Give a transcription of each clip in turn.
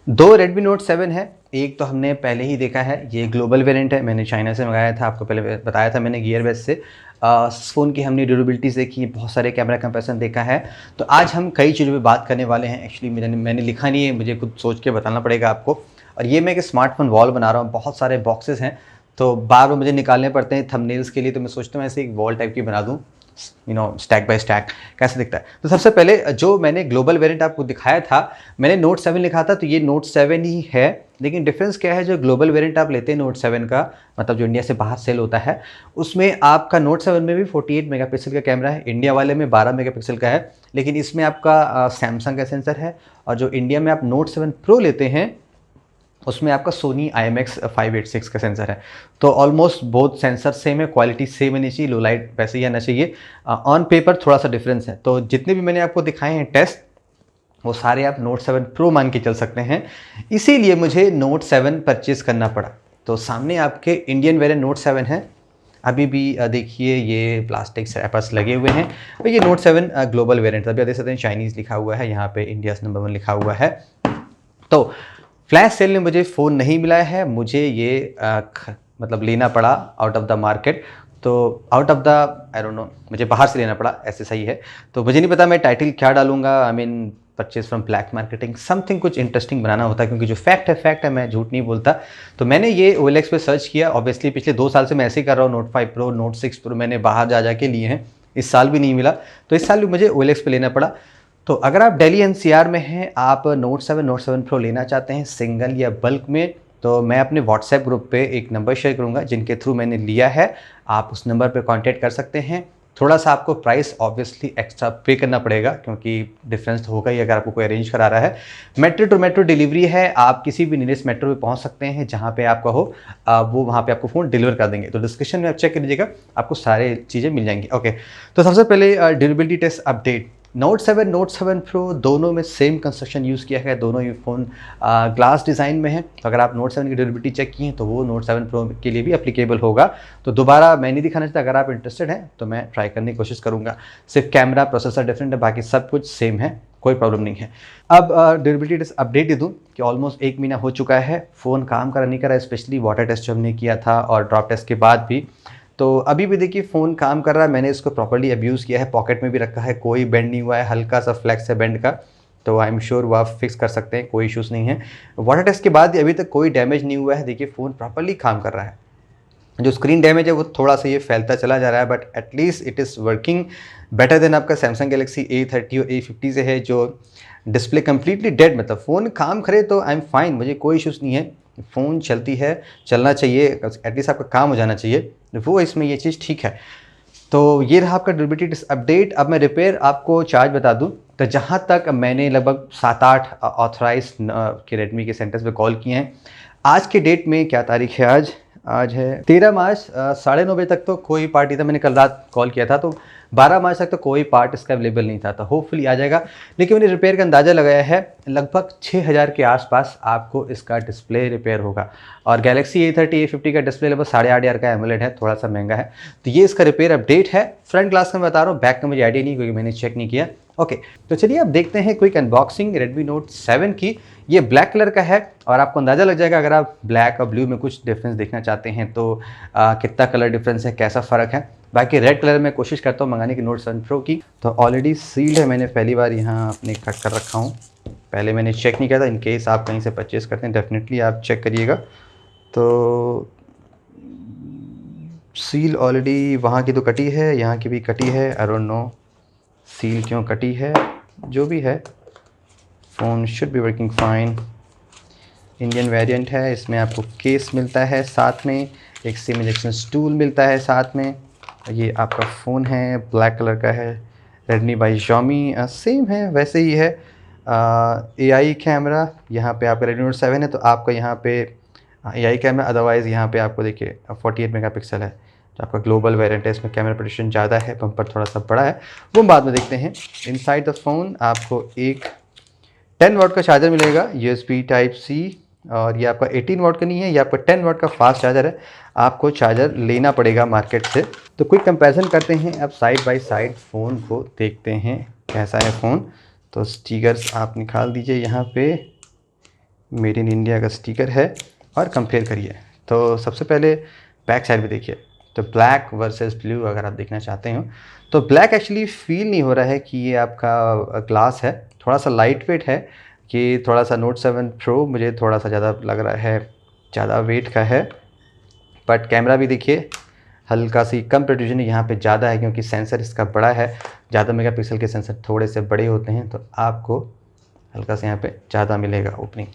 दो Redmi Note 7 है। एक तो हमने पहले ही देखा है, ये ग्लोबल वेरिएंट है, मैंने चाइना से मंगाया था, आपको पहले बताया था मैंने गियरबेस से। फ़ोन की हमने ड्यूरेबिलिटीज़ देखी, बहुत सारे कैमरा कंपैरिजन देखा है। तो आज हम कई चीज़ों पे बात करने वाले हैं। एक्चुअली मैंने लिखा नहीं है, मुझे खुद सोच के बताना पड़ेगा आपको। और ये मैं एक स्मार्टफोन वॉल बना रहा हूँ, बहुत सारे बॉक्सेस हैं, तो बार बार मुझे निकालने पड़ते हैं थंबनेल्स के लिए। तो मैं सोचता हूँ ऐसे एक वॉल टाइप की बना दूँ, स्टैक बाय स्टैक, कैसे दिखता है। तो सबसे पहले जो मैंने ग्लोबल वेरिएंट आपको दिखाया था, मैंने नोट 7 लिखा था, तो ये नोट 7 ही है। लेकिन डिफरेंस क्या है, जो ग्लोबल वेरिएंट आप लेते हैं नोट 7 का, मतलब जो इंडिया से बाहर सेल होता है, उसमें आपका नोट 7 में भी 48 मेगापिक्सल का कैमरा है, इंडिया वाले में 12 मेगापिक्सल का है। लेकिन इसमें आपका सैमसंग का सेंसर है, और जो इंडिया में आप नोट 7 प्रो लेते हैं उसमें आपका सोनी IMX586 का सेंसर है। तो ऑलमोस्ट बोथ सेंसर सेम है, क्वालिटी सेम होनी चाहिए, लो लाइट वैसे ही आना चाहिए। ऑन पेपर थोड़ा सा डिफरेंस है। तो जितने भी मैंने आपको दिखाए हैं टेस्ट, वो सारे आप नोट 7 प्रो मान के चल सकते हैं। इसीलिए मुझे नोट 7 परचेज़ करना पड़ा। तो सामने आपके इंडियन वेरिएंट नोट 7 है। अभी भी देखिए ये प्लास्टिक रैपर्स लगे हुए हैं, और ये नोट 7 ग्लोबल वेरिएंट, अभी देख सकते हैं चाइनीज़ लिखा हुआ है, यहाँ पे इंडिया नंबर 1 लिखा हुआ है। तो फ्लैश सेल में मुझे फ़ोन नहीं मिला है, मुझे ये मतलब लेना पड़ा आउट ऑफ द मार्केट। तो out of the, I don't know, मुझे बाहर से लेना पड़ा, ऐसे सही है। तो मुझे नहीं पता मैं टाइटल क्या डालूंगा, I mean purchase from black marketing, something कुछ इंटरेस्टिंग बनाना होता है, क्योंकि जो फैक्ट है, मैं झूठ नहीं बोलता। तो मैंने ये OLX पे सर्च किया। ऑब्वियसली पिछले 2 साल से मैं ऐसे ही कर रहा हूँ, नोट 5 प्रो, नोट 6 प्रो मैंने बाहर जा के लिए हैं, इस साल भी नहीं मिला, तो इस साल भी मुझे OLX पे लेना पड़ा। तो अगर आप दिल्ली NCR में हैं, आप नोट 7 प्रो लेना चाहते हैं सिंगल या बल्क में, तो मैं अपने व्हाट्सएप ग्रुप पे एक नंबर शेयर करूंगा जिनके थ्रू मैंने लिया है। आप उस नंबर पे कांटेक्ट कर सकते हैं। थोड़ा सा आपको प्राइस ऑब्वियसली एक्स्ट्रा पे करना पड़ेगा, क्योंकि डिफरेंस तो होगा ही अगर आपको कोई अरेंज करा रहा है। मेट्रो टू मेट्रो डिलीवरी है, आप किसी भी नियरेस्ट मेट्रो पे पहुंच सकते हैं जहां पे आपका हो, वो वहां पे आपको फ़ोन डिलीवर कर देंगे। तो डिस्क्रिप्शन में आप चेक कर लीजिएगा, आपको सारे चीज़ें मिल जाएंगी। ओके, तो सबसे पहले durability test update. Note 7 pro दोनों में सेम कंस्ट्रक्शन यूज़ किया है, दोनों ही फ़ोन ग्लास डिज़ाइन में है। तो अगर आप नोट 7 की ड्यूरेबिलिटी चेक की है तो वो नोट 7 प्रो के लिए भी एप्लीकेबल होगा। तो दोबारा मैं नहीं दिखाना चाहता, अगर आप इंटरेस्टेड हैं तो मैं ट्राई करने की कोशिश करूँगा। सिर्फ कैमरा प्रोसेसर डिफरेंट है, बाकी सब कुछ सेम है, कोई प्रॉब्लम नहीं है। अब ड्यूरेबिलिटी अपडेट दे दूँ कि ऑलमोस्ट 1 महीना हो चुका है, फ़ोन काम कर नहीं कर रहा है, स्पेशली वाटर टेस्ट जो हमने किया था और ड्रॉप टेस्ट के बाद भी। तो अभी भी देखिए फ़ोन काम कर रहा है, मैंने इसको प्रॉपर्ली अब्यूज़ किया है, पॉकेट में भी रखा है, कोई बेंड नहीं हुआ है, हल्का सा फ्लैक्स है बेंड का। तो आई एम श्योर वो आप फिक्स कर सकते हैं, कोई इशूज़ नहीं है। वाटर टेस्ट के बाद अभी तक कोई डैमेज नहीं हुआ है। देखिए फ़ोन प्रॉपर्ली काम कर रहा है। जो स्क्रीन डैमेज है वो थोड़ा सा ये फैलता चला जा रहा है, but at least it is working better than आपका सैमसंग गैलेक्सी A30 और A50 से है, जो डिस्प्ले कम्प्लीटली डेड, मतलब फ़ोन काम करे तो आई एम फाइन, मुझे कोई इशूज़ नहीं है। फ़ोन चलती है, चलना चाहिए, एटलीस्ट आपका काम हो जाना चाहिए, वो इसमें ये चीज़ ठीक है। तो ये रहा आपका ड्यूरेबिलिटी अपडेट। अब मैं रिपेयर आपको चार्ज बता दूं, तो जहां तक मैंने लगभग 7-8 ऑथराइज के रेडमी के सेंटर्स पे कॉल किए हैं। आज के डेट में क्या तारीख है, आज है 13 मार्च, 9:30 बजे तक तो कोई पार्टी था, मैंने कल रात कॉल किया था, तो 12 मार्च तक तो कोई पार्ट इसका अवेलेबल नहीं था, तो होपफुली आ जाएगा। लेकिन मैंने रिपेयर का अंदाज़ा लगाया है, लगभग 6000 के आसपास आपको इसका डिस्प्ले रिपेयर होगा। और गैलेक्सी A30 A50 का डिस्प्ले लगभग 8500 का एमोलेड है, थोड़ा सा महंगा है। तो ये इसका रिपेयर अपडेट है। फ्रंट ग्लास का मैं बता रहा हूँ, बैक का मुझे आइडिया नहीं, क्योंकि मैंने चेक नहीं किया। ओके, तो चलिए अब देखते हैं क्विक अनबॉक्सिंग Redmi Note 7 की। ये ब्लैक कलर का है, और आपको अंदाज़ा लग जाएगा अगर आप ब्लैक और ब्लू में कुछ डिफरेंस देखना चाहते हैं तो कितना कलर डिफरेंस है, कैसा फ़र्क है। बाकी रेड कलर में कोशिश करता हूँ मंगाने की Note 7 Pro की। तो ऑलरेडी सील्ड है, मैंने पहली बार यहाँ अपने कट कर रखा हूँ, पहले मैंने चेक नहीं किया था। इन केस आप कहीं से परचेज़ करते हैं डेफिनेटली आप चेक करिएगा। तो सील ऑलरेडी वहाँ की तो कटी है, यहाँ की भी कटी है, आई डोंट नो सील क्यों कटी है, जो भी है phone should be working fine. Indian variant है, इसमें आपको केस मिलता है, साथ में एक सिम इंजेक्शन टूल मिलता है साथ में। ये आपका फ़ोन है, ब्लैक कलर का है, Redmi बाई Xiaomi, सेम है वैसे ही है। AI कैमरा यहाँ पे आपका Redmi Note 7 है, तो आपका यहाँ पे AI कैमरा, अदरवाइज़ यहाँ पे आपको देखिए 48 मेगापिक्सल है, जो आपका ग्लोबल वेरिएंट है, इसमें कैमरा प्रोटेक्शन ज़्यादा है, बम्पर थोड़ा सा बड़ा है, वो बाद में देखते हैं। इनसाइड द फ़ोन आपको एक 10 वाट का चार्जर मिलेगा USB Type-C, और ये आपका 18 वाट का नहीं है, ये आपका 10 वाट का फास्ट चार्जर है। आपको चार्जर लेना पड़ेगा मार्केट से। तो क्विक कंपैरिजन करते हैं, अब साइड बाय साइड फ़ोन को देखते हैं कैसा है फ़ोन। तो स्टिकर्स आप निकाल दीजिए यहाँ पे, मेड इन इंडिया का स्टिकर है और कंपेयर करिए। तो सबसे पहले बैक साइड भी देखिए, तो ब्लैक वर्सेस ब्लू अगर आप देखना चाहते हो तो ब्लैक एक्चुअली फील नहीं हो रहा है कि ये आपका ग्लास है, थोड़ा सा लाइट वेट है। कि थोड़ा सा नोट 7 प्रो मुझे थोड़ा सा ज़्यादा लग रहा है, ज़्यादा वेट का है। बट कैमरा भी देखिए हल्का सी कम प्रेसिजन यहाँ पे ज़्यादा है, क्योंकि सेंसर इसका बड़ा है। ज़्यादा मेगापिक्सल के सेंसर थोड़े से बड़े होते हैं, तो आपको हल्का सा यहाँ पे ज़्यादा मिलेगा ओपनिंग।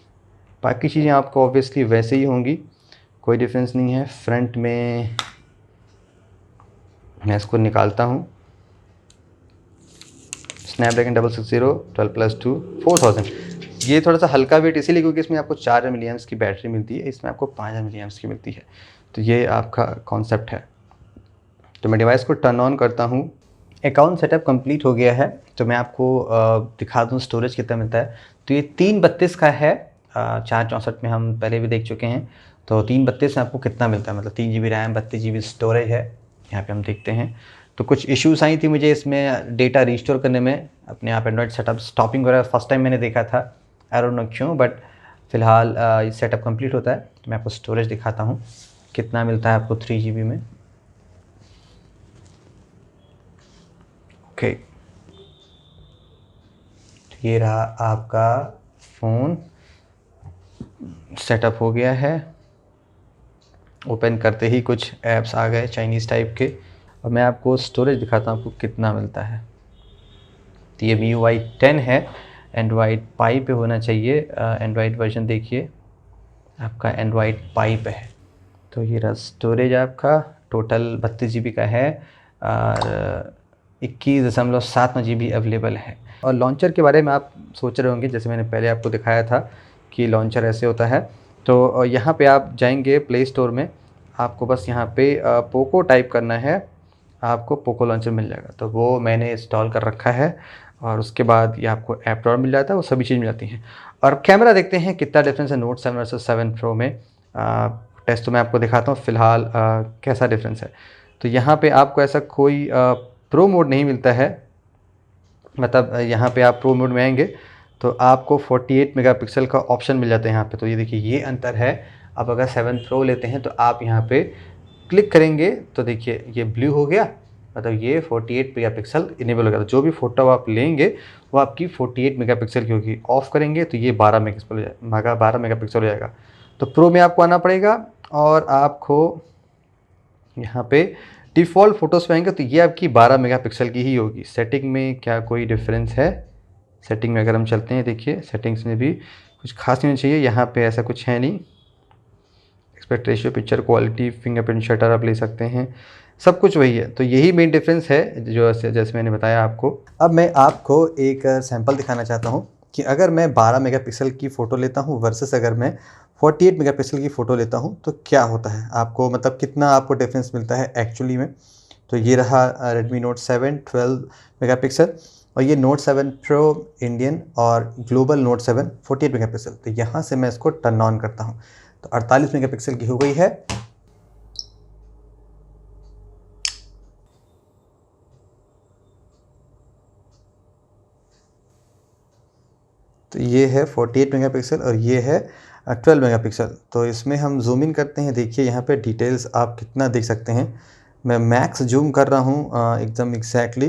बाकी चीज़ें आपको ऑब्वियसली वैसे ही होंगी, कोई डिफरेंस नहीं है। फ्रंट में मैं इसको निकालता हूँ, स्नैपड्रैगन 660 12+2 4000। ये थोड़ा सा हल्का वेट इसीलिए क्योंकि इसमें आपको 4 मिली एम्प्स की बैटरी मिलती है, इसमें आपको 5 मिली एम्प्स की मिलती है। तो ये आपका कॉन्सेप्ट है। तो मैं डिवाइस को टर्न ऑन करता हूँ। अकाउंट सेटअप कंप्लीट हो गया है, तो मैं आपको दिखा दूँ स्टोरेज कितना मिलता है। तो ये 332 का है, 464 में हम पहले भी देख चुके हैं। तो 332 में आपको कितना मिलता है, मतलब 3 GB रैम 32 GB स्टोरेज है। यहाँ पे हम देखते हैं तो कुछ इश्यूज आई थी मुझे इसमें डेटा रिस्टोर करने में, अपने आप एंड्रॉयड सेटअप स्टॉपिंग वगैरह फर्स्ट टाइम मैंने देखा था, आई डोंट नो क्यों। बट फ़िलहाल ये सेटअप कंप्लीट होता है। मैं आपको स्टोरेज दिखाता हूँ कितना मिलता है आपको 3 GB में। ओके, ये रहा आपका फ़ोन, सेटअप हो गया है। ओपन करते ही कुछ ऐप्स आ गए चाइनीज़ टाइप के। और मैं आपको स्टोरेज दिखाता हूँ आपको कितना मिलता है। तो ये MIUI 10 है, एंड्रॉयड पाई पे होना चाहिए। एंड्रॉयड वर्जन देखिए आपका एंड्रॉयड पाई पे है। तो ये रहा स्टोरेज आपका, टोटल 32 GB का है और 21.7 GB अवेलेबल है। और लॉन्चर के बारे में आप सोच रहे होंगे, जैसे मैंने पहले आपको दिखाया था कि लॉन्चर ऐसे होता है। तो यहाँ पे आप जाएंगे प्ले स्टोर में, आपको बस यहाँ पे पोको टाइप करना है, आपको पोको लॉन्चर मिल जाएगा। तो वो मैंने इंस्टॉल कर रखा है और उसके बाद ये आपको ऐप ड्रॉअर मिल जाता है, वो सभी चीज़ मिल जाती हैं। और कैमरा देखते हैं कितना डिफरेंस है नोट 7 वर्सेस 7 प्रो में। टेस्ट तो मैं आपको दिखाता हूँ फ़िलहाल कैसा डिफरेंस है। तो यहाँ पे आपको ऐसा कोई प्रो मोड नहीं मिलता है, मतलब यहाँ पे आप प्रो मोड में आएंगे तो आपको 48 मेगापिक्सल का ऑप्शन मिल जाता है यहाँ पे। तो ये देखिए ये अंतर है। अब अगर 7 प्रो लेते हैं तो आप यहाँ पे क्लिक करेंगे तो देखिए ये ब्लू हो गया, मतलब ये 48 मेगापिक्सल इनेबल हो गया। तो जो भी फ़ोटो आप लेंगे वो आपकी 48 मेगापिक्सल की होगी। ऑफ़ करेंगे तो ये 12 मेगापिक्सल हो जाएगा। तो प्रो में आपको आना पड़ेगा और आपको यहाँ पे डिफ़ॉल्ट फ़ोटोज़ पे आएंगे तो ये आपकी 12 मेगापिक्सल की ही होगी। सेटिंग में क्या कोई डिफरेंस है? सेटिंग में अगर हम चलते हैं, देखिए सेटिंग्स में भी कुछ खास नहीं चाहिए, यहाँ पे ऐसा कुछ है नहीं। Aspect ratio, picture quality, fingerprint shutter आप ले सकते हैं, सब कुछ वही है। तो यही मेन डिफरेंस है जो जैसे मैंने बताया आपको। अब मैं आपको एक सैंपल दिखाना चाहता हूँ कि अगर मैं 12 मेगापिक्सल की फ़ोटो लेता हूँ वर्सेस अगर मैं 48 मेगापिक्सल की फ़ोटो लेता हूँ तो क्या होता है आपको, मतलब कितना आपको डिफरेंस मिलता है एक्चुअली में। तो ये रहा Redmi Note 7 12 मेगापिक्सल और ये Note 7 Pro इंडियन और ग्लोबल Note 7 48 मेगापिक्सल। तो यहाँ से मैं इसको टर्न ऑन करता हूँ तो 48 मेगापिक्सल की हो गई है। तो ये है 48 मेगापिक्सल और ये है 12 मेगापिक्सल। तो इसमें हम जूम इन करते हैं, देखिए यहाँ पे डिटेल्स आप कितना देख सकते हैं। मैं मैक्स जूम कर रहा हूँ एकदम एग्जैक्टली।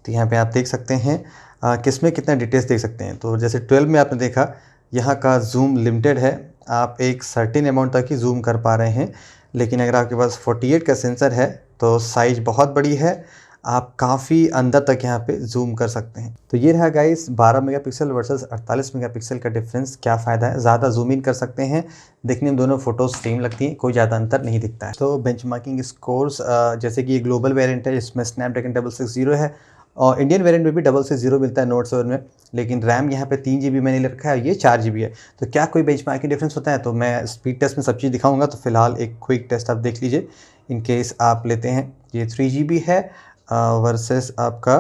तो यहाँ पे आप देख सकते हैं किसमें कितना डिटेल्स देख सकते हैं। तो जैसे 12 में आपने देखा यहाँ का जूम लिमिटेड है, आप एक सर्टेन अमाउंट तक ही जूम कर पा रहे हैं। लेकिन अगर आपके पास 48 का सेंसर है तो साइज़ बहुत बड़ी है, आप काफ़ी अंदर तक यहाँ पे जूम कर सकते हैं। तो ये रहा गाइस 12 मेगापिक्सल वर्सेस 48 मेगापिक्सल का डिफरेंस। क्या फ़ायदा है, ज़्यादा जूम इन कर सकते हैं, देखने में दोनों फ़ोटोज़ सेम लगती हैं, कोई ज़्यादा अंतर नहीं दिखता है। तो बेंचमार्किंग स्कोर्स जैसे कि ये ग्लोबल वेरिएंट है, इसमें स्नैपड्रैगन 660 है और इंडियन वेरिएंट में भी 660 मिलता है Note 7 में। लेकिन रैम यहाँ पे 3 GB मैंने ले रखा है, ये 4 GB है। तो क्या कोई बेंचमार्किंग डिफरेंस होता है? तो मैं स्पीड टेस्ट में सब चीज़ दिखाऊंगा। तो फिलहाल एक क्विक टेस्ट आप देख लीजिए इन केस आप लेते हैं। ये 3 GB है वर्सेस आपका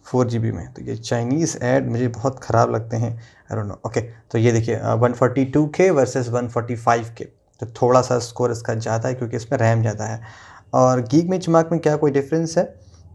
4 GB में। तो ये चाइनीज़ ऐड मुझे बहुत ख़राब लगते हैं, आई डोंट नो। ओके, तो ये देखिए 142K वर्सेस 145K। तो थोड़ा सा स्कोर इसका ज़्यादा है क्योंकि इसमें रैम ज़्यादा है। और गीक बेंचमार्क में क्या कोई डिफरेंस है?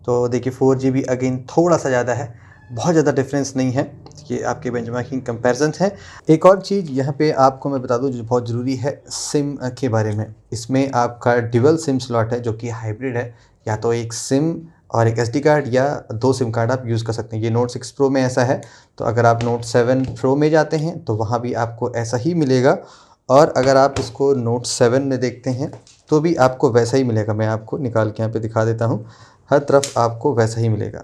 तो देखिए 4 GB अगेन थोड़ा सा ज़्यादा है, बहुत ज़्यादा डिफरेंस नहीं है। ये आपके बेंचमार्किंग कंपैरिजन है। एक और चीज़ यहाँ पे आपको मैं बता दूँ जो बहुत ज़रूरी है सिम के बारे में। इसमें आपका ड्यूअल सिम स्लॉट है जो कि हाइब्रिड है, या तो एक सिम और एक एसडी कार्ड या 2 सिम कार्ड आप यूज़ कर सकते हैं। ये नोट 6 प्रो में ऐसा है, तो अगर आप नोट 7 प्रो में जाते हैं तो वहाँ भी आपको ऐसा ही मिलेगा, और अगर आप इसको नोट 7 में देखते हैं तो भी आपको वैसा ही मिलेगा। मैं आपको निकाल के यहाँ पे दिखा देता हूँ, हर तरफ आपको वैसा ही मिलेगा।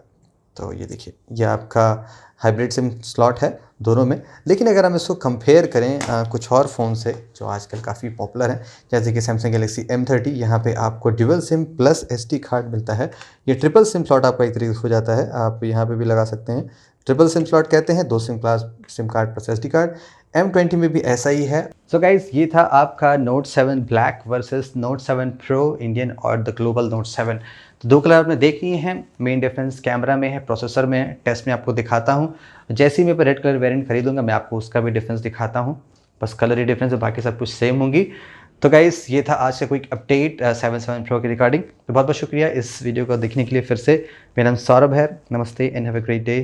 तो ये देखिए, ये आपका हाइब्रिड सिम स्लॉट है दोनों में। लेकिन अगर हम इसको कंपेयर करें कुछ और फ़ोन से जो आजकल काफ़ी पॉपुलर हैं, जैसे कि सैमसंग गैलेक्सी M30, यहाँ पे आपको dual SIM plus SD card मिलता है। ये ट्रिपल सिम स्लॉट आपका एक तरीके से हो जाता है, आप यहाँ पे भी लगा सकते हैं। ट्रिपल सिम स्लॉट कहते हैं, 2 SIM card plus SD card. M20 में भी ऐसा ही है। सो गाइज, ये था आपका note 7 black versus note 7 pro Indian और द ग्लोबल नोट 7। तो 2 कलर आपने देख लिए हैं। मेन डिफरेंस कैमरा में है, प्रोसेसर में है। टेस्ट में आपको दिखाता हूँ। जैसे ही मैं रेड कलर वेरिएंट खरीदूंगा मैं आपको उसका भी डिफरेंस दिखाता हूँ। बस कलर ही डिफरेंस है, बाकी सब कुछ सेम होंगी। तो गाइस, ये था आज का क्विक अपडेट 7 प्रो के रिगार्डिंग। तो बहुत बहुत शुक्रिया इस वीडियो को देखने के लिए। फिर से मेरा नाम सौरभ है। नमस्ते and have a great day.